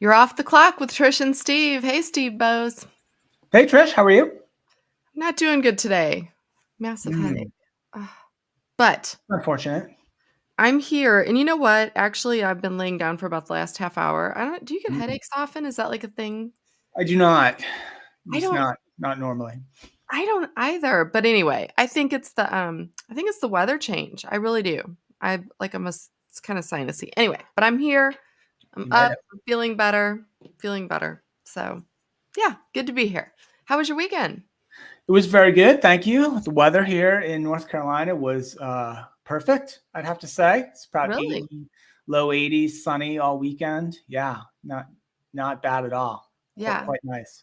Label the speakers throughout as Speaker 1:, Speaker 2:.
Speaker 1: You're off the clock with Trish and Steve. Hey, Steve Bose.
Speaker 2: Hey, Trish, how are you?
Speaker 1: Not doing good today. Massive headache. Ugh. But
Speaker 2: Unfortunate.
Speaker 1: I'm here, and you know what? Actually, I've been laying down for about the last half hour. Do you get
Speaker 2: Mm.
Speaker 1: headaches often? Is that like a thing?
Speaker 2: I do not.
Speaker 1: I
Speaker 2: Just
Speaker 1: don't
Speaker 2: not normally.
Speaker 1: I don't either. But anyway, I think it's the weather change. I really do. It's kind of sinusy. Anyway, but I'm here. I'm
Speaker 2: You made
Speaker 1: up.
Speaker 2: it.
Speaker 1: I'm feeling better. Feeling better. So, yeah, good to be here. How was your weekend?
Speaker 2: It was very good. Thank you. The weather here in North Carolina was perfect, I'd have to say. It's about
Speaker 1: Really?
Speaker 2: 80, low 80s, sunny all weekend. Yeah, not bad at all.
Speaker 1: Yeah.
Speaker 2: Quite nice.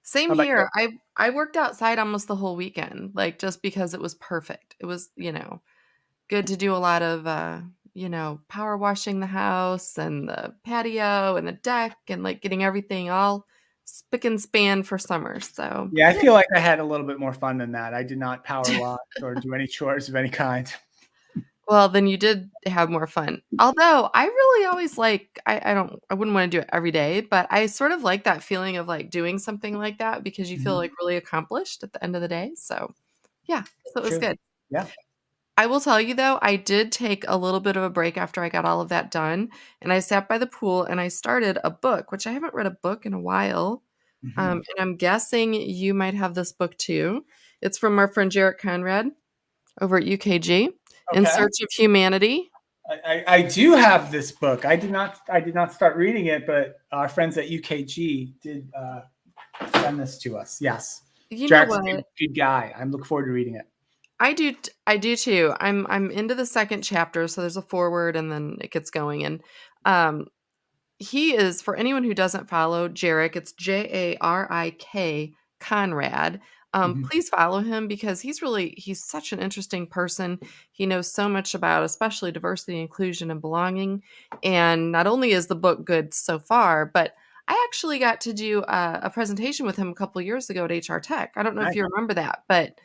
Speaker 1: Same
Speaker 2: How about you?
Speaker 1: here. I worked outside almost the whole weekend, like, just because it was perfect. It was, good to do a lot of, power washing the house and the patio and the deck and, like, getting everything all spick and span for summer, so,
Speaker 2: Yeah, I
Speaker 1: yeah.
Speaker 2: feel like I had a little bit more fun than that. I did not power wash or do any chores of any kind.
Speaker 1: Well, then you did have more fun. Although, I really always I wouldn't wanna do it every day, but I sort of like that feeling of, like, doing something like that because you feel,
Speaker 2: Mhm.
Speaker 1: like, really accomplished at the end of the day, so, yeah, so it was
Speaker 2: True.
Speaker 1: good.
Speaker 2: Yeah.
Speaker 1: I will tell you though, I did take a little bit of a break after I got all of that done, and I sat by the pool and I started a book, which I haven't read a book in a while,
Speaker 2: Mhm.
Speaker 1: and I'm guessing you might have this book too. It's from our friend Jarrett Conrad over at UKG, In
Speaker 2: Okay.
Speaker 1: Search of Humanity.
Speaker 2: I do have this book. I did not start reading it, but our friends at UKG did send this to us. Yes,
Speaker 1: You know
Speaker 2: Jack's a
Speaker 1: what?
Speaker 2: good guy. I'm looking forward to reading it.
Speaker 1: I do too. I'm into the second chapter, so there's a foreword and then it gets going, and, um, he is for anyone who doesn't follow Jarek, it's Jarik Conrad.
Speaker 2: Mhm.
Speaker 1: Please follow him because he's such an interesting person. He knows so much about especially diversity, inclusion, and belonging. And not only is the book good so far, but I actually got to do a presentation with him a couple years ago at HR Tech. I don't know if
Speaker 2: Nice.
Speaker 1: you remember that, but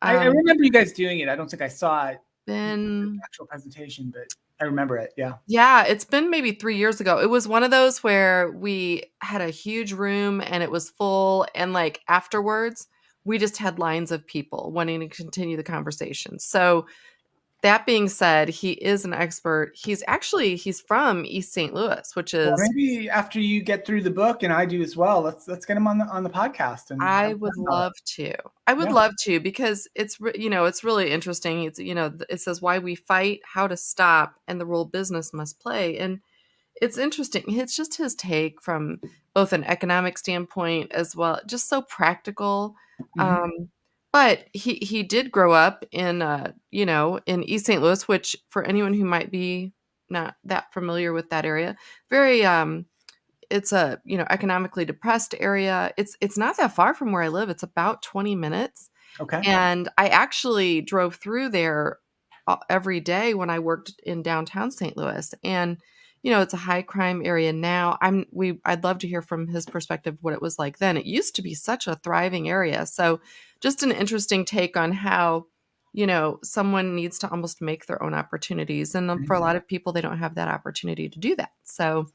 Speaker 2: I
Speaker 1: um,
Speaker 2: remember you guys doing it. I don't think I saw it, the
Speaker 1: been
Speaker 2: actual presentation, but I remember it. Yeah.
Speaker 1: Yeah, it's been maybe 3 years ago. It was one of those where we had a huge room and it was full, and, like, afterwards, we just had lines of people wanting to continue the conversation. So, that being said, he is an expert. He's from East St. Louis, which
Speaker 2: Well,
Speaker 1: is
Speaker 2: maybe after you get through the book and I do as well, let's get him on the podcast and have
Speaker 1: I
Speaker 2: a
Speaker 1: would
Speaker 2: chat about it.
Speaker 1: love to. I would
Speaker 2: Yeah.
Speaker 1: love to because it's really interesting. It says why we fight, how to stop, and the role business must play, and it's interesting. It's just his take from both an economic standpoint as well, just so practical.
Speaker 2: Hmm.
Speaker 1: Um, but he did grow up in East St. Louis, which for anyone who might be not that familiar with that area, very it's a, economically depressed area. It's not that far from where I live. It's about 20 minutes.
Speaker 2: Okay.
Speaker 1: And I actually drove through there every day when I worked in downtown St. Louis. And, it's a high crime area now. I'd love to hear from his perspective what it was like then. It used to be such a thriving area. So just an interesting take on how, someone needs to almost make their own opportunities. And for a
Speaker 2: Mhm.
Speaker 1: lot of people, they don't have that opportunity to do that. So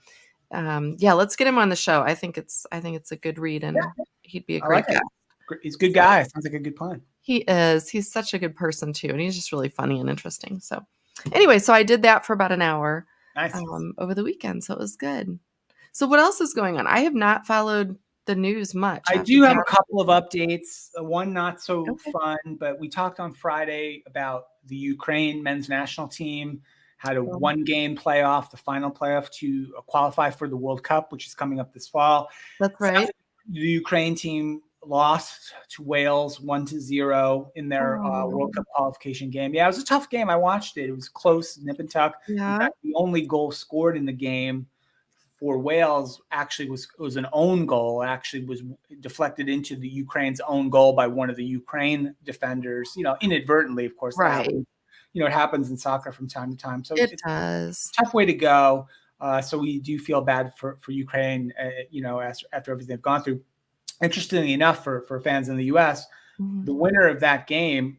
Speaker 1: yeah, let's get him on the show. I think it's a good read
Speaker 2: Yeah,
Speaker 1: and he'd be a
Speaker 2: I like
Speaker 1: great
Speaker 2: it.
Speaker 1: guest.
Speaker 2: He's a good
Speaker 1: So
Speaker 2: guy. Sounds like a good plan.
Speaker 1: he is. He's such a good person too, and he's just really funny and interesting. So anyway, so I did that for about an hour
Speaker 2: Nice.
Speaker 1: over the weekend, so it was good. So what else is going on? I have not followed the news much, I
Speaker 2: I
Speaker 1: have to
Speaker 2: do
Speaker 1: be
Speaker 2: have a
Speaker 1: honest
Speaker 2: couple
Speaker 1: with
Speaker 2: of
Speaker 1: you.
Speaker 2: updates. One not so
Speaker 1: Okay.
Speaker 2: fun, but we talked on Friday about the Ukraine men's national team had a
Speaker 1: Um,
Speaker 2: one-game playoff, the final playoff to qualify for the World Cup, which is coming up this fall.
Speaker 1: that's
Speaker 2: Sounds
Speaker 1: right.
Speaker 2: like the Ukraine team lost to Wales 1-0 in their
Speaker 1: Oh,
Speaker 2: World Cup qualification game. Yeah, it was a tough game. I watched it. It was close, nip and tuck. In
Speaker 1: yeah.
Speaker 2: fact, the only goal scored in the game for Wales actually was an own goal. Actually, was deflected into the Ukraine's own goal by one of the Ukraine defenders. Inadvertently, of course, that
Speaker 1: Right.
Speaker 2: happens. It happens in soccer from time to time. So
Speaker 1: It
Speaker 2: it's
Speaker 1: does.
Speaker 2: a tough way to go. So we do feel bad for Ukraine. After everything they've gone through. Interestingly enough, for fans in the U.S.,
Speaker 1: Mhm.
Speaker 2: the winner of that game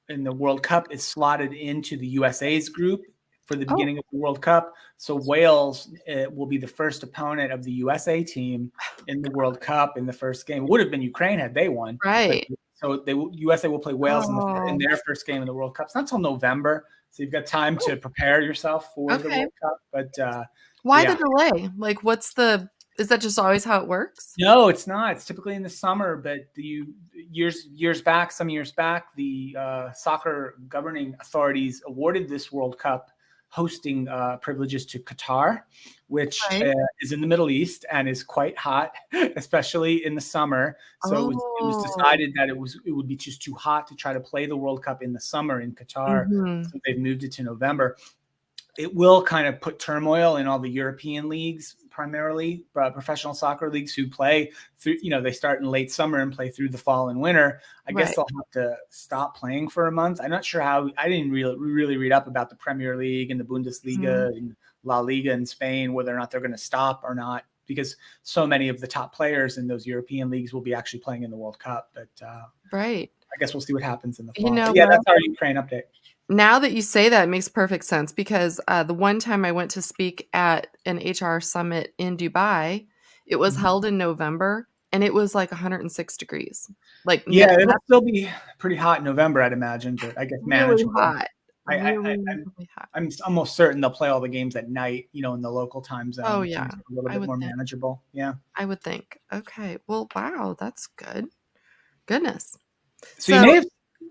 Speaker 2: in the World Cup is slotted into the USA's group for the
Speaker 1: Oh,
Speaker 2: beginning of the World Cup. So Wales will be the first opponent of the USA team in the World Cup in the first game. It would have been Ukraine had they won, but
Speaker 1: right.
Speaker 2: so USA will play Wales in
Speaker 1: Oh,
Speaker 2: their first game in the World Cup. It's not until November, so you've got time
Speaker 1: oh,
Speaker 2: to prepare yourself for the
Speaker 1: okay.
Speaker 2: World Cup. But
Speaker 1: Why the
Speaker 2: yeah,
Speaker 1: delay? Like, is that just always how it works?
Speaker 2: no, it's not. It's typically in the summer, but some years back, the soccer governing authorities awarded this World Cup hosting privileges to Qatar, which
Speaker 1: Right.
Speaker 2: is in the Middle East and is quite hot, especially in the summer. So it was
Speaker 1: Oh,
Speaker 2: decided that it would be just too hot to try to play the World Cup in the summer in Qatar.
Speaker 1: mhm.
Speaker 2: So they've moved it to November. It will kind of put turmoil in all the European leagues, primarily professional soccer leagues who play through, they start in late summer and play through the fall and winter. I guess
Speaker 1: Right.
Speaker 2: they'll have to stop playing for a month. I'm not sure how. I didn't really read up about the Premier League and the
Speaker 1: Mhm.
Speaker 2: Bundesliga and La Liga in Spain, whether or not they're going to stop or not, because so many of the top players in those European leagues will be actually playing in the World Cup. But
Speaker 1: Right.
Speaker 2: I guess we'll see what happens in the
Speaker 1: You
Speaker 2: fall.
Speaker 1: know
Speaker 2: But yeah,
Speaker 1: what?
Speaker 2: that's our Ukraine update.
Speaker 1: Now that you say that, it makes perfect sense because, the one time I went to speak at an HR summit in Dubai, it was
Speaker 2: Mhm.
Speaker 1: held in November, and it was, like, 106 degrees. Like, no
Speaker 2: Yeah, it'll
Speaker 1: not
Speaker 2: still be pretty hot in November, I'd imagine, but I guess
Speaker 1: really
Speaker 2: manageable.
Speaker 1: hot,
Speaker 2: I, I, I
Speaker 1: really,
Speaker 2: I'm
Speaker 1: really hot.
Speaker 2: I'm almost certain they'll play all the games at night, in the local time
Speaker 1: Oh,
Speaker 2: zone to
Speaker 1: yeah.
Speaker 2: make it a little
Speaker 1: I
Speaker 2: bit
Speaker 1: would
Speaker 2: more
Speaker 1: think.
Speaker 2: manageable. Yeah.
Speaker 1: I would think. Okay. Well, wow, that's good. Goodness.
Speaker 2: So you
Speaker 1: So
Speaker 2: may have.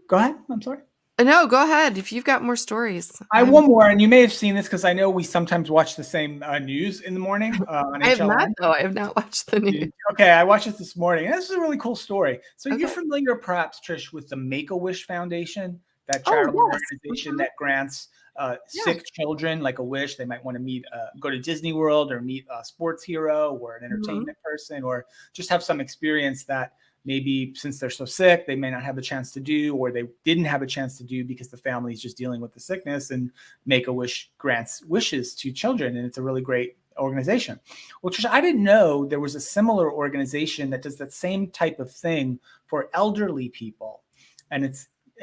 Speaker 2: Go ahead. I'm sorry.
Speaker 1: no, go ahead. If you've got more stories,
Speaker 2: I have one more, and you may have seen this because I know we sometimes watch the same news in the morning on
Speaker 1: I have not,
Speaker 2: HLN.
Speaker 1: though. I have not watched the news.
Speaker 2: Okay, I watched it this morning. And this is a really cool story. So you're
Speaker 1: Okay.
Speaker 2: familiar, perhaps, Trish, with the Make-A-Wish Foundation, that
Speaker 1: Oh,
Speaker 2: charitable
Speaker 1: yes.
Speaker 2: organization
Speaker 1: Mhm.
Speaker 2: that grants
Speaker 1: Yeah.
Speaker 2: sick children like a wish. They might want to go to Disney World or meet a sports hero or an
Speaker 1: Mhm.
Speaker 2: entertainment person, or just have some experience that maybe since they're so sick, they may not have a chance to do, or they didn't have a chance to do because the family is just dealing with the sickness. And Make-A-Wish grants wishes to children, and it's a really great organization. Well, Trisha, I didn't know there was a similar organization that does that same type of thing for elderly people. And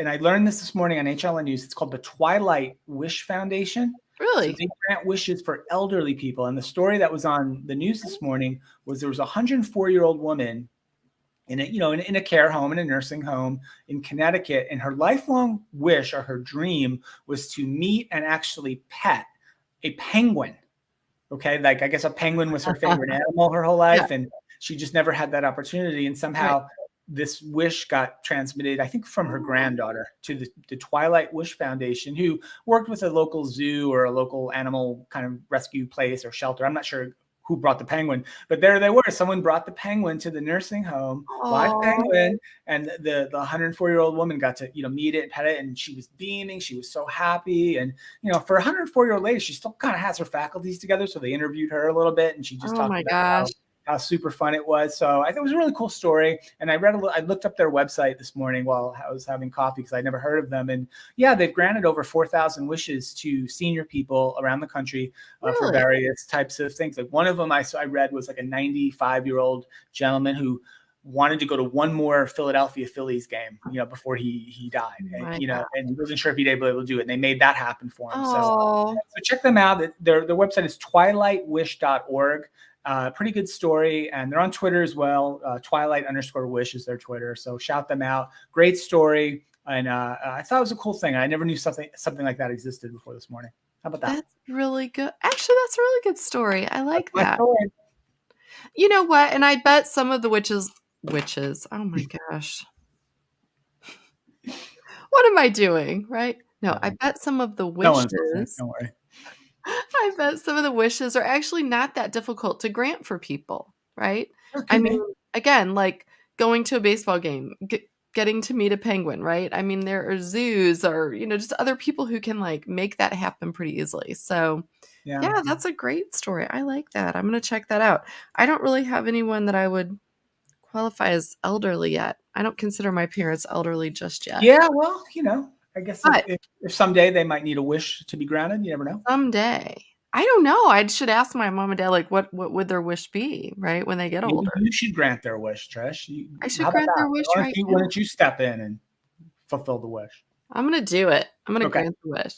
Speaker 2: I learned this morning on HLN News. It's called the Twilight Wish Foundation. So
Speaker 1: Really?
Speaker 2: they grant wishes for elderly people. And the story that was on the news this morning was there was a 104-year-old woman in a care home, in a nursing home in Connecticut, and her lifelong wish, or her dream, was to meet and actually pet a penguin. Okay, like I guess a penguin was her favorite animal her whole
Speaker 1: Yeah.
Speaker 2: life, and she just never had that opportunity. And
Speaker 1: Right.
Speaker 2: somehow this wish got transmitted, I think, from her granddaughter to the Twilight Wish Foundation, who worked with a local zoo or a local animal kind of rescue place or shelter. I'm not sure who brought the penguin, but there they were. Someone brought the penguin to the nursing home, live
Speaker 1: Oh,
Speaker 2: penguin, and the 104-year-old woman got to meet it, pet it, and she was beaming. She was so happy, and for a 104-year-old lady, she still kind of has her faculties together. So they interviewed her a little bit, and she just
Speaker 1: oh
Speaker 2: talked
Speaker 1: my
Speaker 2: about
Speaker 1: gosh.
Speaker 2: how super fun it was. So I thought it was a really cool story. And I looked up their website this morning while I was having coffee because I'd never heard of them. And yeah, they've granted over 4,000 wishes to senior people around the country for
Speaker 1: Really?
Speaker 2: various types of things. Like one of them I read was like a 95-year-old gentleman who wanted to go to one more Philadelphia Phillies game, before he died,
Speaker 1: Oh
Speaker 2: and
Speaker 1: my god.
Speaker 2: and he wasn't sure if he'd be able to do it. And they made that happen for him.
Speaker 1: Oh,
Speaker 2: So check them out. Their website is twilightwish.org. Pretty good story, and they're on Twitter as well. Twilight_wish is their Twitter. So shout them out. Great story, and I thought it was a cool thing. I never knew something like that existed before this morning. How about that?
Speaker 1: that's really good. Actually, that's a really good story. I
Speaker 2: That's
Speaker 1: like
Speaker 2: my
Speaker 1: that.
Speaker 2: story.
Speaker 1: You know what? And I bet some of the witches, oh my gosh. What am I doing, right? No, I
Speaker 2: Nothing.
Speaker 1: bet some of the
Speaker 2: No one's listening.
Speaker 1: wishes
Speaker 2: Don't worry.
Speaker 1: I bet some of the wishes are actually not that difficult to grant for people, right?
Speaker 2: Sure,
Speaker 1: I
Speaker 2: could
Speaker 1: mean,
Speaker 2: be.
Speaker 1: again, like going to a baseball game, getting to meet a penguin, right? I mean, there are zoos or, just other people who can like make that happen pretty easily. So,
Speaker 2: Yeah.
Speaker 1: yeah, that's a great story. I like that. I'm going to check that out. I don't really have anyone that I would qualify as elderly yet. I don't consider my parents elderly just yet.
Speaker 2: Yeah. Well, I guess if,
Speaker 1: But
Speaker 2: if if someday they might need a wish to be granted, you never know.
Speaker 1: someday. I don't know. I should ask my mom and dad, like, what would their wish be, right, when they get
Speaker 2: Maybe
Speaker 1: older?
Speaker 2: you should grant their wish, Trish.
Speaker 1: I should
Speaker 2: How about
Speaker 1: grant
Speaker 2: that?
Speaker 1: their wish
Speaker 2: Why don't
Speaker 1: right
Speaker 2: you, why
Speaker 1: now.
Speaker 2: don't you step in and fulfill the wish?
Speaker 1: I'm gonna do it. I'm gonna
Speaker 2: Okay.
Speaker 1: grant the wish.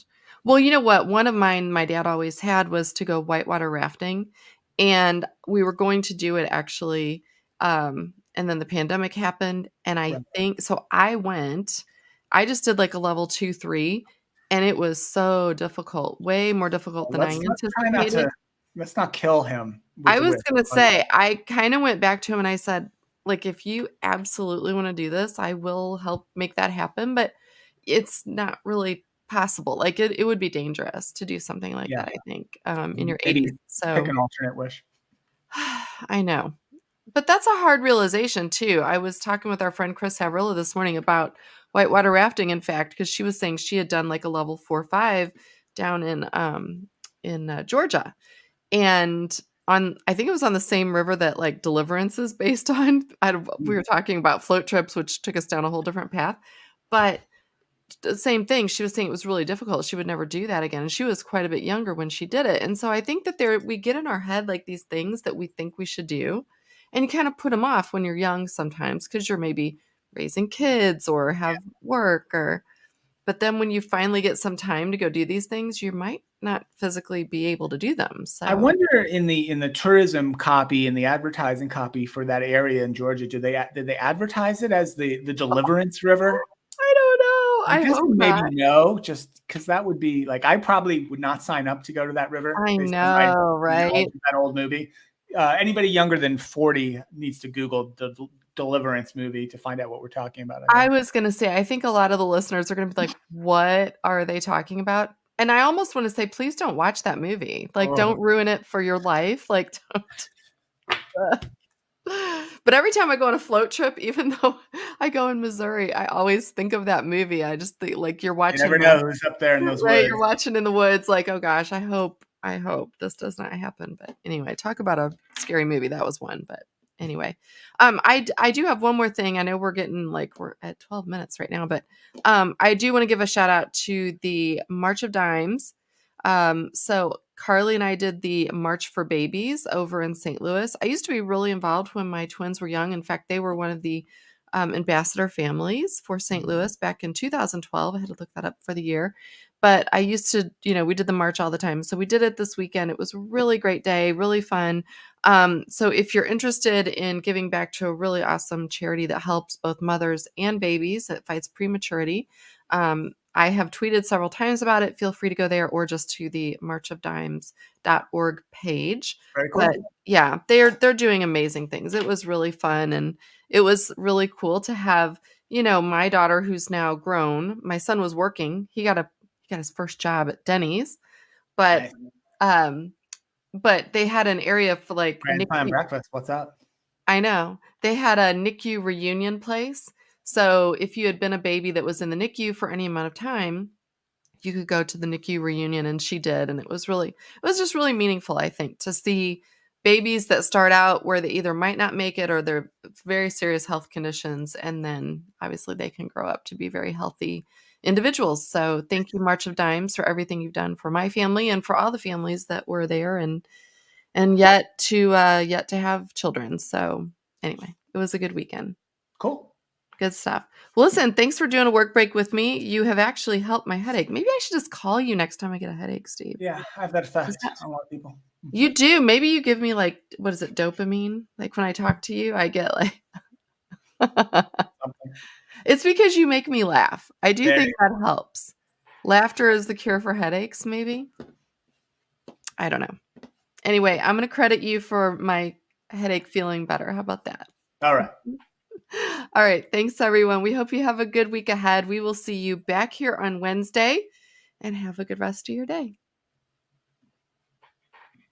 Speaker 1: Well, you know what? One of mine my dad always had was to go whitewater rafting, and we were going to do it actually, and then the pandemic happened, and I
Speaker 2: Right.
Speaker 1: think so I went. I just did like a level 2, 3, and it was so difficult, way more difficult
Speaker 2: Well,
Speaker 1: than I
Speaker 2: let's try not to
Speaker 1: anticipated.
Speaker 2: let's not kill him with
Speaker 1: I
Speaker 2: the
Speaker 1: was
Speaker 2: risk.
Speaker 1: gonna
Speaker 2: But
Speaker 1: say, I kinda went back to him and I said, like, "If you absolutely wanna do this, I will help make that happen, but it's not really possible." Like, it would be dangerous to do something like
Speaker 2: yeah,
Speaker 1: that, I think, in your 80s.
Speaker 2: maybe pick
Speaker 1: So
Speaker 2: an alternate wish.
Speaker 1: I know. But that's a hard realization too. I was talking with our friend Chris Havrilla this morning about whitewater rafting, in fact, because she was saying she had done, like, a level 4, 5 down in Georgia. And on I think it was on the same river that, like, Deliverance is based on. I don't we
Speaker 2: Mm.
Speaker 1: were talking about float trips, which took us down a whole different path, but the same thing, she was saying it was really difficult, she would never do that again, and she was quite a bit younger when she did it, and so I think that there we get in our head, like, these things that we think we should do, and you kinda put them off when you're young sometimes because 'cause you're maybe raising kids or have work or but then when you finally get some time to go do these things, you might not physically be able to do them,
Speaker 2: I
Speaker 1: so
Speaker 2: wonder in the tourism copy and the advertising copy for that area in Georgia, did they advertise it as the Deliverance River?
Speaker 1: I don't know,
Speaker 2: I'm
Speaker 1: I hope
Speaker 2: guessing maybe
Speaker 1: not.
Speaker 2: no, just because that would be like I probably would not sign up to go to that river
Speaker 1: I
Speaker 2: based on my
Speaker 1: know, right?
Speaker 2: that old movie. Anybody younger than 40 needs to Google the Deliverance movie to find out what we're talking about, I
Speaker 1: I
Speaker 2: think.
Speaker 1: was gonna say, I think a lot of the listeners are gonna be like, "What are they talking about?" And I almost wanna say, "Please don't watch that movie." Like,
Speaker 2: Oh,
Speaker 1: don't ruin it for your life, like, don't. But every time I go on a float trip, even though I go in Missouri, I always think of that movie. I just think, like, you're
Speaker 2: you
Speaker 1: watching
Speaker 2: never
Speaker 1: the
Speaker 2: know who's up there in those
Speaker 1: right,
Speaker 2: woods.
Speaker 1: you're watching in the woods, like, "Oh gosh, I hope this does not happen," but anyway, talk about a scary movie, that was one, but anyway. I do have one more thing, I know we're getting like we're at 12 minutes right now, but, I do wanna give a shout out to the March of Dimes. So Carly and I did the March for Babies over in St. Louis. I used to be really involved when my twins were young, in fact, they were one of the, ambassador families for St.
Speaker 2: Mhm.
Speaker 1: Louis back in 2012, I had to look that up for the year. But I used to, we did the march all the time. So we did it this weekend. It was a really great day, really fun. So if you're interested in giving back to a really awesome charity that helps both mothers and babies, that fights prematurity, I have tweeted several times about it. Feel free to go there or just to the marchofdimes.org page.
Speaker 2: Very
Speaker 1: But
Speaker 2: cool.
Speaker 1: yeah, they're doing amazing things. It was really fun and it was really cool to have, my daughter who's now grown. My son was working. He got his first job at Denny's, but,
Speaker 2: Nice.
Speaker 1: um, but they had an area for, like,
Speaker 2: Grand time
Speaker 1: NICU.
Speaker 2: breakfast. What's up?
Speaker 1: I know. They had a NICU reunion place, so if you had been a baby that was in the NICU for any amount of time, you could go to the NICU reunion, and she did, and it was just really meaningful, I think, to see babies that start out where they either might not make it or they're very serious health conditions, and then obviously they can grow up to be very healthy individuals. So thank you, March of Dimes, for everything you've done for my family and for all the families that were there and yet to have children. So anyway, it was a good weekend.
Speaker 2: Cool.
Speaker 1: Good stuff. Well, listen, thanks for doing a work break with me. You have actually helped my headache. Maybe I should just call you next time I get a headache, Steve.
Speaker 2: Yeah, I have that
Speaker 1: Is
Speaker 2: effect
Speaker 1: that
Speaker 2: on a lot of people.
Speaker 1: you do. Maybe you give me like, what is it, dopamine? Like when I talk to you, I get like
Speaker 2: Something.
Speaker 1: it's because you make me laugh. I do
Speaker 2: There
Speaker 1: think
Speaker 2: you
Speaker 1: that helps. Laughter is the cure for headaches, maybe? I don't know. Anyway, I'm gonna credit you for my headache feeling better. How about that?
Speaker 2: go. All right.
Speaker 1: All right. Thanks, everyone. We hope you have a good week ahead. We will see you back here on Wednesday and have a good rest of your day.